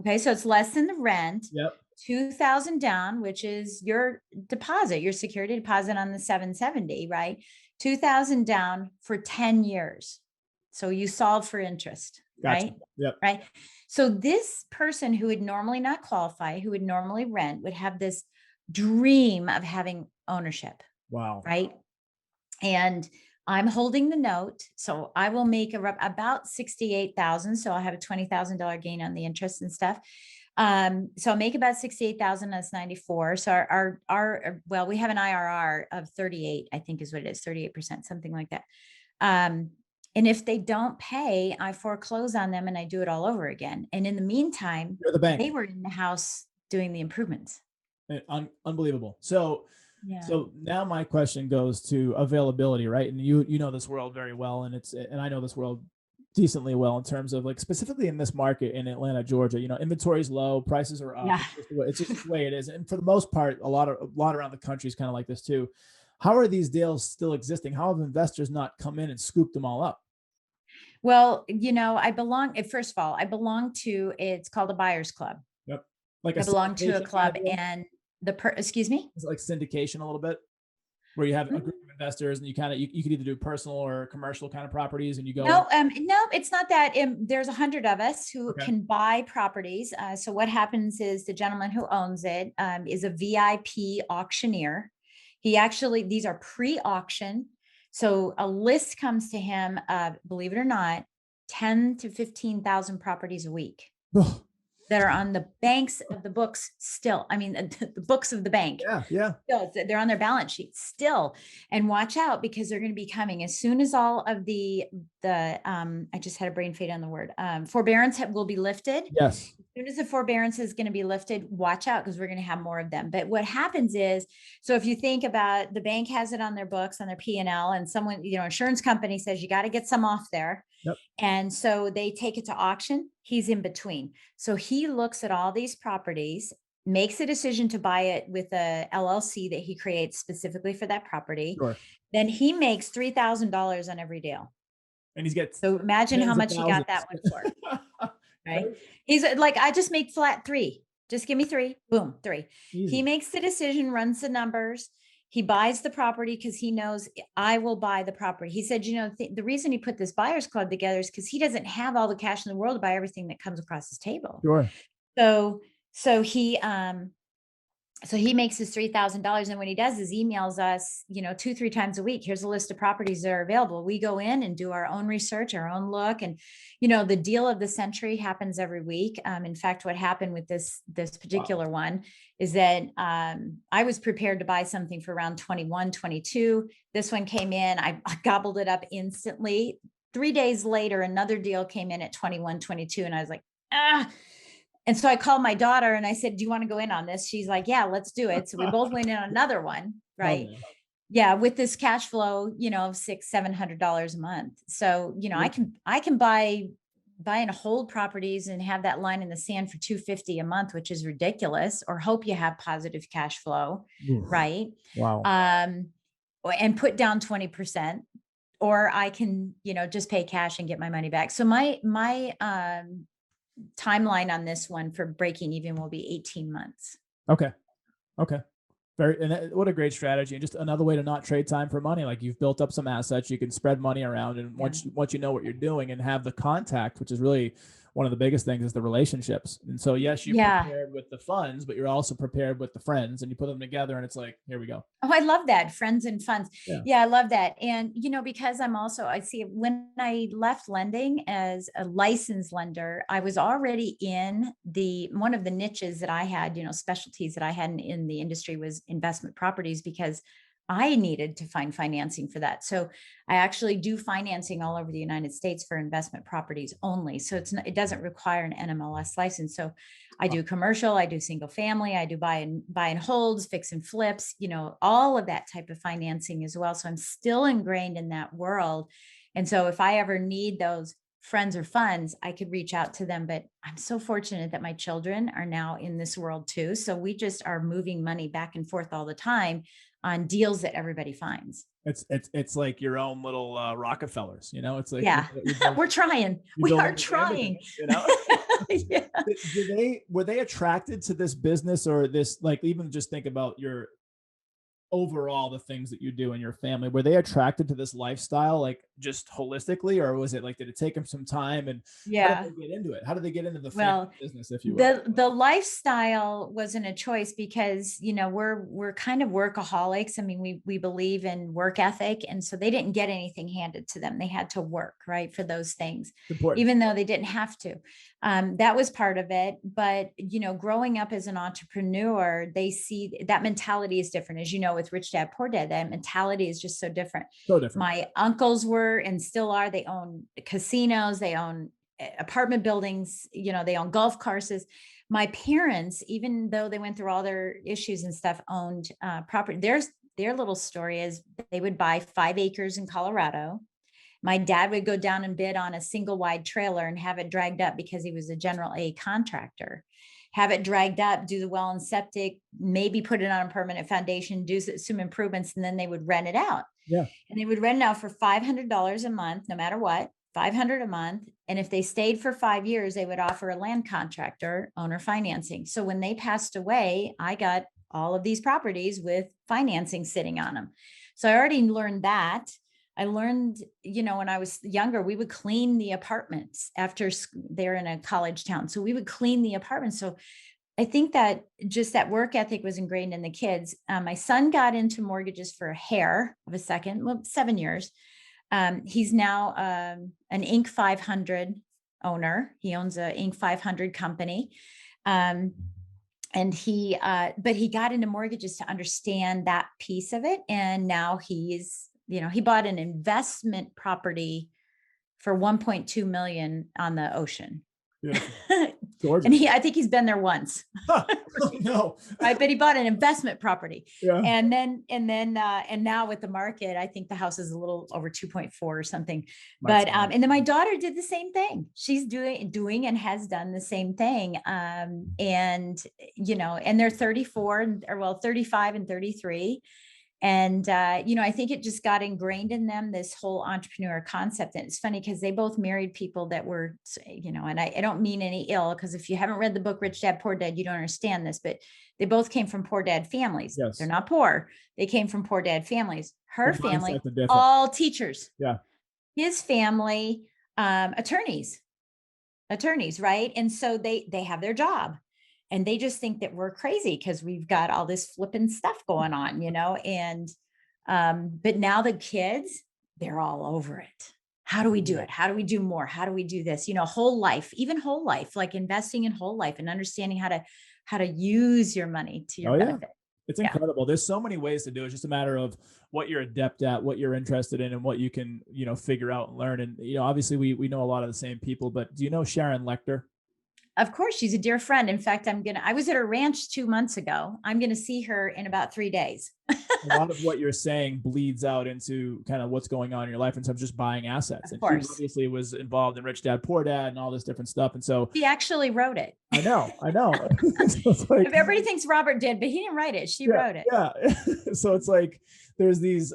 Speaker 1: Okay. So it's less than the rent.
Speaker 2: Yep.
Speaker 1: 2,000 down, which is your deposit, your security deposit on the 770, right? 2,000 down for 10 years. So you solve for interest,
Speaker 2: Gotcha.
Speaker 1: right?
Speaker 2: Yep.
Speaker 1: Right. So this person who would normally not qualify, who would normally rent, would have this dream of having ownership.
Speaker 2: Wow.
Speaker 1: Right. And I'm holding the note. So I will make about 68,000. So I'll have a $20,000 gain on the interest and stuff. So I'll make about 68,000. That's 94. So well, we have an IRR of 38, I think is what it is, 38%, something like that. And if they don't pay, I foreclose on them and I do it all over again. And in the meantime,
Speaker 2: You're the bank.
Speaker 1: they were in the house doing the improvements.
Speaker 2: Unbelievable. So,
Speaker 1: Yeah.
Speaker 2: so now my question goes to availability, right? And you know this world very well, and I know this world decently well in terms of like specifically in this market in Atlanta, Georgia. You know, inventory is low, prices are up.
Speaker 1: Yeah.
Speaker 2: It's just the way it is, and for the most part, a lot around the country is kind of like this too. How are these deals still existing? How have investors not come in and scooped them all up?
Speaker 1: Well, first of all, I belong to, it's called a buyers club.
Speaker 2: Yep, like a
Speaker 1: I belong to a
Speaker 2: syndication kind of
Speaker 1: club
Speaker 2: deal.
Speaker 1: and excuse me?
Speaker 2: Is it like syndication a little bit, where you have a group of investors and you could either do personal or commercial kind of properties, and you go in.
Speaker 1: No, it's not that. There's 100 of us who
Speaker 2: Okay.
Speaker 1: can buy properties. So what happens is the gentleman who owns it is a VIP auctioneer. He actually, these are pre-auction. So a list comes to him, believe it or not, 10 to 15,000 properties a week that are on the banks of the books still. I mean, the books of the bank.
Speaker 2: Yeah, yeah.
Speaker 1: Still, they're on their balance sheet still. And watch out, because they're going to be coming as soon as all of the I just had a brain fade on the word, forbearance will be lifted.
Speaker 2: Yes.
Speaker 1: As soon as the forbearance is going to be lifted, watch out, because we're going to have more of them. But what happens is, so if you think about, the bank has it on their books, on their P&L, and someone, insurance company says you got to get some off there.
Speaker 2: Yep.
Speaker 1: And so they take it to auction. He's in between. So he looks at all these properties, makes a decision to buy it with a LLC that he creates specifically for that property.
Speaker 2: Sure.
Speaker 1: Then he makes $3,000 on every deal.
Speaker 2: And he's gets
Speaker 1: So imagine how
Speaker 2: tens of
Speaker 1: much he got that
Speaker 2: thousands.
Speaker 1: one for. Right. He's like, I just make flat 3. Just give me 3. Boom, 3.
Speaker 2: Easy.
Speaker 1: He makes the decision, runs the numbers. He buys the property because he knows I will buy the property. He said, the reason he put this buyers club together is because he doesn't have all the cash in the world to buy everything that comes across his table.
Speaker 2: Sure.
Speaker 1: So, so he, so he makes his $3,000. And what he does is emails us, 2-3 times a week. Here's a list of properties that are available. We go in and do our own research, our own look. And, the deal of the century happens every week. In fact, what happened with this particular one is that I was prepared to buy something for around 21, 22. This one came in, I gobbled it up instantly. 3 days later, another deal came in at 21, 22. And I was like, ah. And so I called my daughter and I said, do you want to go in on this? She's like, yeah, let's do it. So we both went in on another one. Right.
Speaker 2: Oh,
Speaker 1: yeah. With this cash flow, of $600-700 a month. So, I can buy and hold properties and have that line in the sand for $250 a month, which is ridiculous, or hope you have positive cash flow.
Speaker 2: Oof.
Speaker 1: Right.
Speaker 2: Wow.
Speaker 1: And put down 20%, or I can, just pay cash and get my money back. So my timeline on this one for breaking even will be 18 months.
Speaker 2: Okay. What a great strategy, and just another way to not trade time for money. Like, you've built up some assets, you can spread money around, and once you know what you're doing and have the contact, which is really one of the biggest things, is the relationships. And so, yes, you're prepared with the funds, but you're also prepared with the friends, and you put them together and it's like, here we go.
Speaker 1: Oh, I love that. Friends and funds. Yeah, I love that. And, because I see when I left lending as a licensed lender, I was already in one of the niches that I had, specialties that I had in the industry was investment properties, because I needed to find financing for that. So I actually do financing all over the United States for investment properties only. So it doesn't require an NMLS license. So I do commercial, I do single family, I do buy and holds, fix and flips, all of that type of financing as well. So I'm still ingrained in that world. And so if I ever need those friends or funds, I could reach out to them. But I'm so fortunate that my children are now in this world too. So we just are moving money back and forth all the time on deals that everybody finds.
Speaker 2: It's like your own little Rockefellers, it's like,
Speaker 1: we're trying. We are trying.
Speaker 2: Yeah. Were they attracted to this business, or this, like, even just think about your overall, the things that you do in your family, were they attracted to this lifestyle, like, just holistically, or was it like, did it take them some time, and how did they get into it? How did they get into the family business, if you will?
Speaker 1: The lifestyle wasn't a choice, because we're kind of workaholics. I mean, we believe in work ethic, and so they didn't get anything handed to them. They had to work, right, for those things, even though they didn't have to. That was part of it. But growing up as an entrepreneur, they see that mentality is different, as with Rich Dad Poor Dad. That mentality is just so different. My uncles were and still are. They own casinos, they own apartment buildings, they own golf courses. my parents, even though they went through all their issues and stuff, owned property. Their little story is they would buy 5 acres in Colorado. My dad would go down and bid on a single wide trailer and have it dragged up because he was a general A contractor. Have it dragged up, do the well and septic, maybe put it on a permanent foundation, do some improvements, and then they would rent it out.
Speaker 2: Yeah.
Speaker 1: And they would rent it out for $500 a month, no matter what, 500 a month. And if they stayed for 5 years, they would offer a land contractor owner financing. So when they passed away, I got all of these properties with financing sitting on them. So I already learned that. I learned, when I was younger, we would clean the apartments after they're in a college town. So we would clean the apartments. So I think that just that work ethic was ingrained in the kids. My son got into mortgages for a hair of a second, 7 years. He's now an Inc. 500 owner. He owns a Inc. 500 company. And but he got into mortgages to understand that piece of it. And now he's, he bought an investment property for 1.2 million on the ocean.
Speaker 2: Yeah. Gorgeous.
Speaker 1: And I think he's been there once.
Speaker 2: No.
Speaker 1: Right. But he bought an investment property.
Speaker 2: Yeah.
Speaker 1: And now with the market, I think the house is a little over 2.4 or something. And then my daughter did the same thing. She's doing and has done the same thing. And they're 34 or 35 and 33. And, I think it just got ingrained in them, this whole entrepreneur concept. And it's funny because they both married people that were, and I don't mean any ill, because if you haven't read the book, Rich Dad, Poor Dad, you don't understand this, but they both came from poor dad families.
Speaker 2: Yes.
Speaker 1: They're not poor. They came from poor dad families. Her family, all teachers.
Speaker 2: Yeah.
Speaker 1: His family, attorneys, right? And so they have their job. And they just think that we're crazy because we've got all this flipping stuff going on, and, but now the kids, they're all over it. How do we do it? How do we do more? How do we do this? Whole life, like investing in whole life and understanding how to use your money to your benefit.
Speaker 2: It's incredible. There's so many ways to do it. It's just a matter of what you're adept at, what you're interested in, and what you can, figure out and learn. And, obviously we know a lot of the same people, but do you know Sharon Lechter?
Speaker 1: Of course, she's a dear friend. In fact, I was at her ranch 2 months ago. I'm going to see her in about 3 days.
Speaker 2: A lot of what you're saying bleeds out into kind of what's going on in your life in terms of just buying assets.
Speaker 1: Of course.
Speaker 2: She obviously was involved in Rich Dad, Poor Dad and all this different stuff. And so
Speaker 1: she actually wrote it.
Speaker 2: I know. So it's like,
Speaker 1: everybody thinks Robert did, but he didn't write it. She wrote it.
Speaker 2: Yeah. So it's like, there's these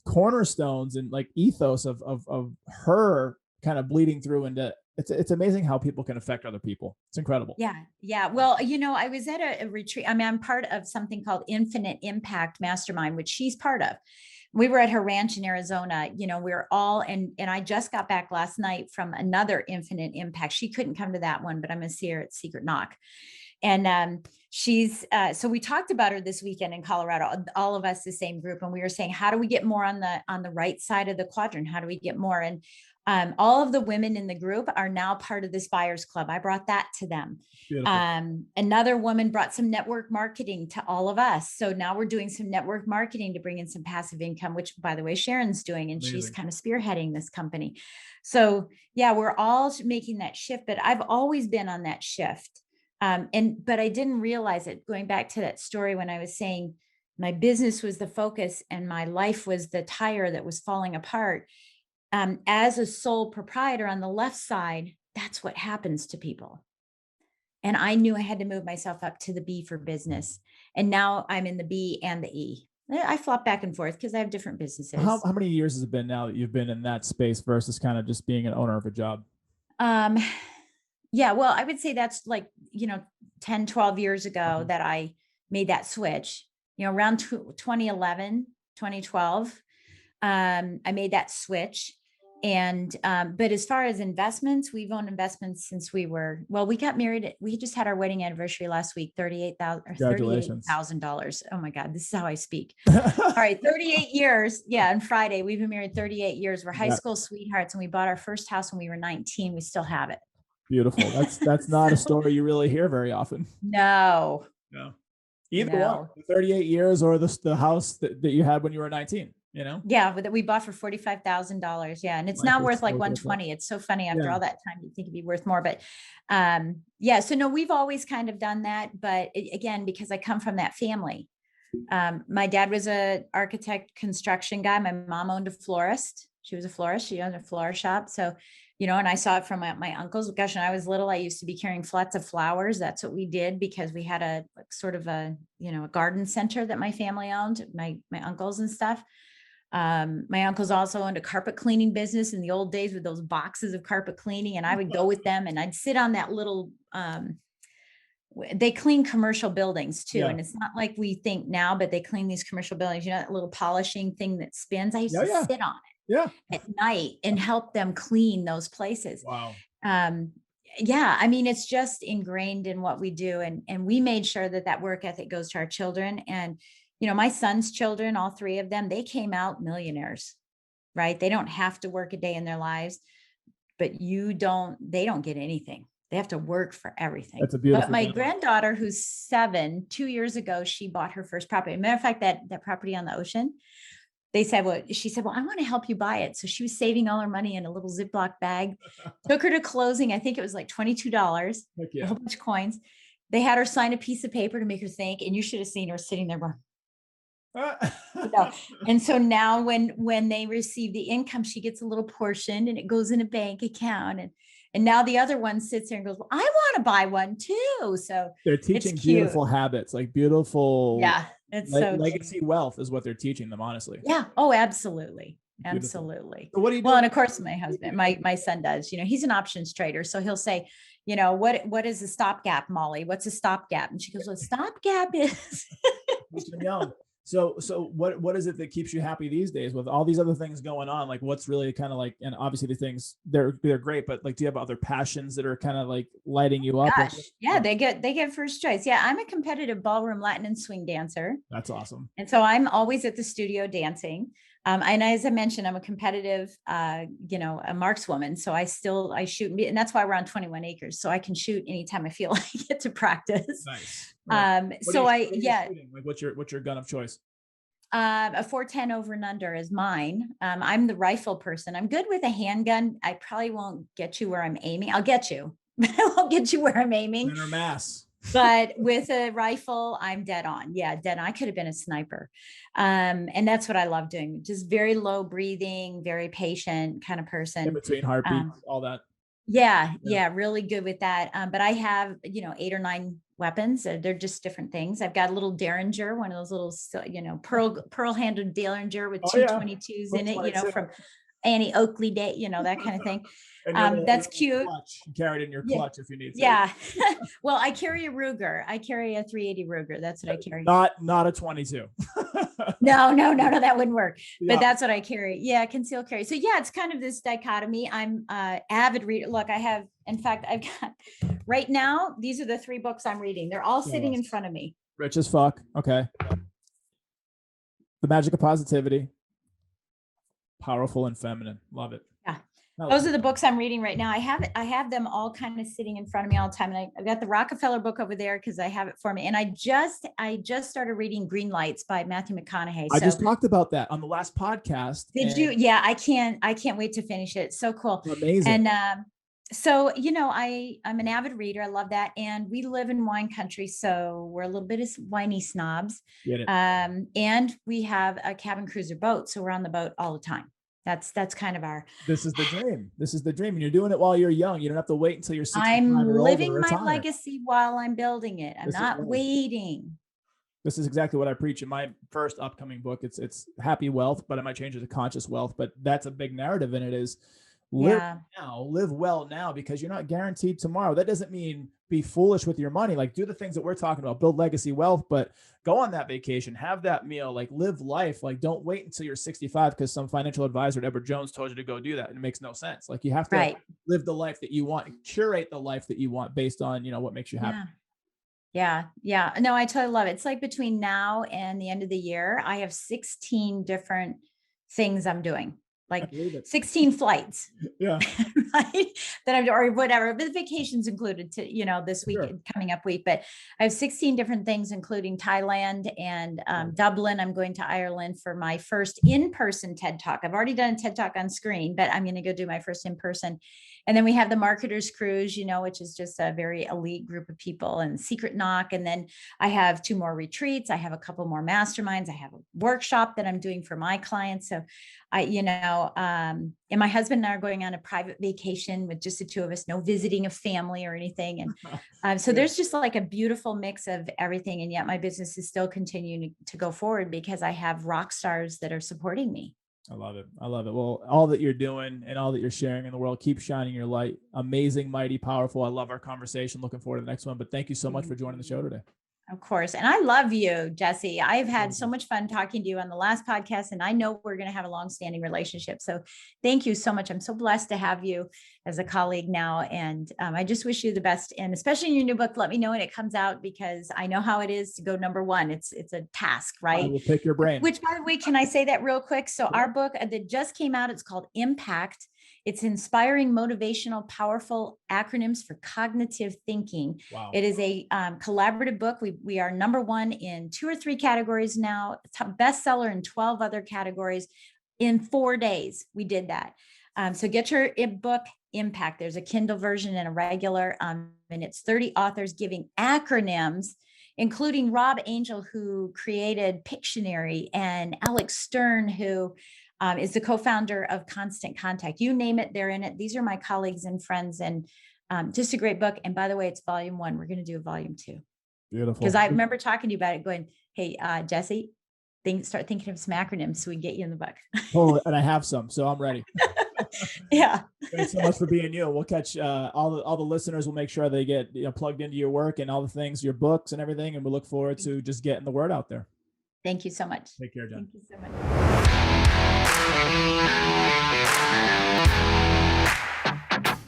Speaker 2: cornerstones and like ethos of her kind of bleeding through into. It's amazing how people can affect other people. It's incredible.
Speaker 1: Yeah. Well, I was at a retreat. I'm part of something called Infinite Impact Mastermind, which she's part of. We were at her ranch in Arizona. We're all, and I just got back last night from another Infinite Impact. She couldn't come to that one, but I'm going to see her at Secret Knock. And she's, so we talked about her this weekend in Colorado, all of us, the same group. And we were saying, how do we get more on the right side of the quadrant? How do we get more? And all of the women in the group are now part of this buyers club. I brought that to them. Another woman brought some network marketing to all of us. So now we're doing some network marketing to bring in some passive income, which by the way, Sharon's doing, and she's kind of spearheading this company. So yeah, we're all making that shift, but I've always been on that shift. But I didn't realize it, going back to that story when I was saying my business was the focus and my life was the tire that was falling apart. As a sole proprietor on the left side, that's what happens to people. And I knew I had to move myself up to the B for business. And now I'm in the B and the E. I flop back and forth because I have different businesses.
Speaker 2: How many years has it been now that you've been in that space versus kind of just being an owner of a job?
Speaker 1: Yeah, well, I would say that's like, 10, 12 years ago that I made that switch, around 2011, 2012. I made that switch. And, but as far as investments, we've owned investments since we got married. We just had our wedding anniversary last week, $38,000. Oh my God, this is how I speak. All right. 38 years. Yeah. On Friday, we've been married 38 years. We're high school sweethearts, and we bought our first house when we were 19. We still have it.
Speaker 2: Beautiful. That's not a story you really hear very often.
Speaker 1: No.
Speaker 2: Either one, 38 years or the house that you had when you were 19.
Speaker 1: Yeah, that we bought for $45,000. Yeah. And it's
Speaker 2: Life
Speaker 1: now
Speaker 2: is
Speaker 1: worth like
Speaker 2: so different.
Speaker 1: 120. It's so funny after
Speaker 2: Yeah.
Speaker 1: all that time, you think it'd be worth more, but yeah. So no, we've always kind of done that. But again, because I come from that family, my dad was a architect construction guy. My mom owned a florist. She was a florist. She owned a flower shop. So, and I saw it from my uncles. Gosh, when I was little, I used to be carrying flats of flowers. That's what we did because we had a sort of a garden center that my family owned, my uncles and stuff. My uncles also owned a carpet cleaning business in the old days with those boxes of carpet cleaning. And I would go with them and I'd sit on that little, they clean commercial buildings too.
Speaker 2: Yeah.
Speaker 1: And it's not like we think now, but they clean these commercial buildings, that little polishing thing that spins. I used to
Speaker 2: Yeah.
Speaker 1: sit on
Speaker 2: Yeah.
Speaker 1: it at night and help them clean those places.
Speaker 2: Wow.
Speaker 1: Yeah. I mean, it's just ingrained in what we do. And we made sure that work ethic goes to our children. And, my son's children, all three of them, they came out millionaires, right? They don't have to work a day in their lives, but they don't get anything. They have to work for everything.
Speaker 2: That's a beautiful.
Speaker 1: But my granddaughter, who's 7, 2 years ago, she bought her first property. Matter of fact, that property on the ocean, she said, well, I want to help you buy it. So she was saving all her money in a little Ziploc bag, took her to closing. I think it was like $22, a whole bunch of coins. They had her sign a piece of paper to make her think, and you should have seen her sitting there going, and so now when they receive the income, she gets a little portion and it goes in a bank account. And now the other one sits there and goes, well, I want to buy one too. So
Speaker 2: they're teaching beautiful habits, like beautiful.
Speaker 1: Yeah. It's so
Speaker 2: legacy wealth is what they're teaching them, honestly.
Speaker 1: Yeah. Oh, absolutely. Beautiful. Absolutely. So what do you do? Well, and of course my husband, my son does, he's an options trader. So he'll say, what is a stopgap, Molly? What's a stopgap? And she goes, well, stopgap is
Speaker 2: young. So what is it that keeps you happy these days with all these other things going on? Like what's really kind of like, and obviously the things they're great, but like, do you have other passions that are kind of like lighting you up?
Speaker 1: Gosh, yeah, they get first choice. Yeah. I'm a competitive ballroom, Latin and swing dancer.
Speaker 2: That's awesome.
Speaker 1: And so I'm always at the studio dancing. And as I mentioned, I'm a competitive, a markswoman. So I shoot, and that's why we're on 21 acres. So I can shoot anytime I feel like it to practice.
Speaker 2: Nice.
Speaker 1: Like
Speaker 2: what's your gun of choice?
Speaker 1: A 410 over and under is mine. I'm the rifle person. I'm good with a handgun. I probably won't get you where I'm aiming. I'll get you, but I won't get you where I'm aiming.
Speaker 2: Center mass.
Speaker 1: But with a rifle, I'm dead on. Yeah, dead on. I could have been a sniper. And that's what I love doing. Just very low breathing, very patient kind of person.
Speaker 2: In between heartbeats, all that.
Speaker 1: Yeah, really good with that. But I have, 8 or 9 weapons. They're just different things. I've got a little Derringer, one of those little, pearl handled Derringer with 222s in it, from Annie Oakley Day, that kind of thing. That's cute.
Speaker 2: You carry it in your clutch if you need to.
Speaker 1: Yeah. Well, I carry a Ruger. I carry a 380 Ruger. That's what I carry.
Speaker 2: Not a 22.
Speaker 1: No, that wouldn't work. Yeah. But that's what I carry. Yeah, concealed carry. So yeah, it's kind of this dichotomy. I'm avid reader. Look, I've got right now, these are the 3 books I'm reading. They're all sitting in front of me.
Speaker 2: Rich as fuck. Okay. The Magic of Positivity. Powerful and Feminine. Love it.
Speaker 1: Yeah. Those are the books I'm reading right now. I have them all kind of sitting in front of me all the time. And I've got the Rockefeller book over there because I have it for me. And I just started reading Green Lights by Matthew McConaughey.
Speaker 2: I just talked about that on the last podcast.
Speaker 1: Did you? Yeah, I can't wait to finish it. So cool.
Speaker 2: Amazing.
Speaker 1: And so, I'm an avid reader. I love that. And we live in wine country. So we're a little bit of whiny snobs.
Speaker 2: Get it.
Speaker 1: And we have a cabin cruiser boat. So we're on the boat all the time. That's kind of
Speaker 2: this is the dream. This is the dream. And you're doing it while you're young. You don't have to wait until you're 65
Speaker 1: I'm
Speaker 2: or
Speaker 1: living
Speaker 2: older
Speaker 1: my legacy while I'm building it. I'm not waiting.
Speaker 2: This is exactly what I preach in my first upcoming book. It's happy wealth, but I might change it to conscious wealth. But that's a big narrative in it is live now, live well now, because you're not guaranteed tomorrow. That doesn't mean be foolish with your money. Like do the things that we're talking about, build legacy wealth, but go on that vacation, have that meal, like live life. Like don't wait until you're 65 because some financial advisor at Edward Jones told you to go do that. And it makes no sense. Like you have to live the life that you want, curate the life that you want based on, what makes you happy.
Speaker 1: Yeah. No, I totally love it. It's like between now and the end of the year, I have 16 different things I'm doing. like 16 flights.
Speaker 2: Yeah.
Speaker 1: Right. That I'm, or whatever, but vacations included to, this week,
Speaker 2: Sure.
Speaker 1: coming up week, but I have 16 different things, including Thailand and Dublin. I'm going to Ireland for my first in-person TED Talk. I've already done a TED Talk on screen, but I'm going to go do my first in-person. And then we have the Marketers Cruise, which is just a very elite group of people, and Secret Knock. And then I have 2 more retreats. I have a couple more masterminds. I have a workshop that I'm doing for my clients. So and my husband and I are going on a private vacation with just the 2 of us, no visiting of family or anything. And so there's just like a beautiful mix of everything. And yet my business is still continuing to go forward because I have rock stars that are supporting me.
Speaker 2: I love it. I love it. Well, all that you're doing and all that you're sharing in the world, keep shining your light. Amazing, mighty, powerful. I love our conversation. Looking forward to the next one. But thank you so much for joining the show today.
Speaker 1: Of course. And I love you, Jesse. I've had so much fun talking to you on the last podcast, and I know we're going to have a long-standing relationship. So thank you so much. I'm so blessed to have you as a colleague now. And I just wish you the best. And especially in your new book, let me know when it comes out, because I know how it is to go number 1. It's a task, right?
Speaker 2: I will pick your brain.
Speaker 1: Which, by the way, can I say that real quick? So our book that just came out, it's called Impact. It's inspiring, motivational, powerful acronyms for cognitive thinking.
Speaker 2: Wow.
Speaker 1: It is a collaborative book. We are number 1 in 2 or 3 categories now, top bestseller in 12 other categories. In 4 days, we did that. So get your book, Impact. There's a Kindle version and a regular, and it's 30 authors giving acronyms, including Rob Angel, who created Pictionary, and Alex Stern, who is the co-founder of Constant Contact. You name it, they're in it. These are my colleagues and friends, and just a great book. And by the way, it's volume 1. We're going to do a volume 2.
Speaker 2: Beautiful.
Speaker 1: Because I remember talking to you about it, going, hey, Jesse, start thinking of some acronyms so we can get you in the book.
Speaker 2: Totally. And I have some, so I'm ready.
Speaker 1: Yeah.
Speaker 2: Thanks so much for being you. We'll catch all the listeners. We'll make sure they get plugged into your work and all the things, your books and everything. And we look forward to just getting the word out there.
Speaker 1: Thank you so much.
Speaker 2: Take care, Jen.
Speaker 1: Thank you so much.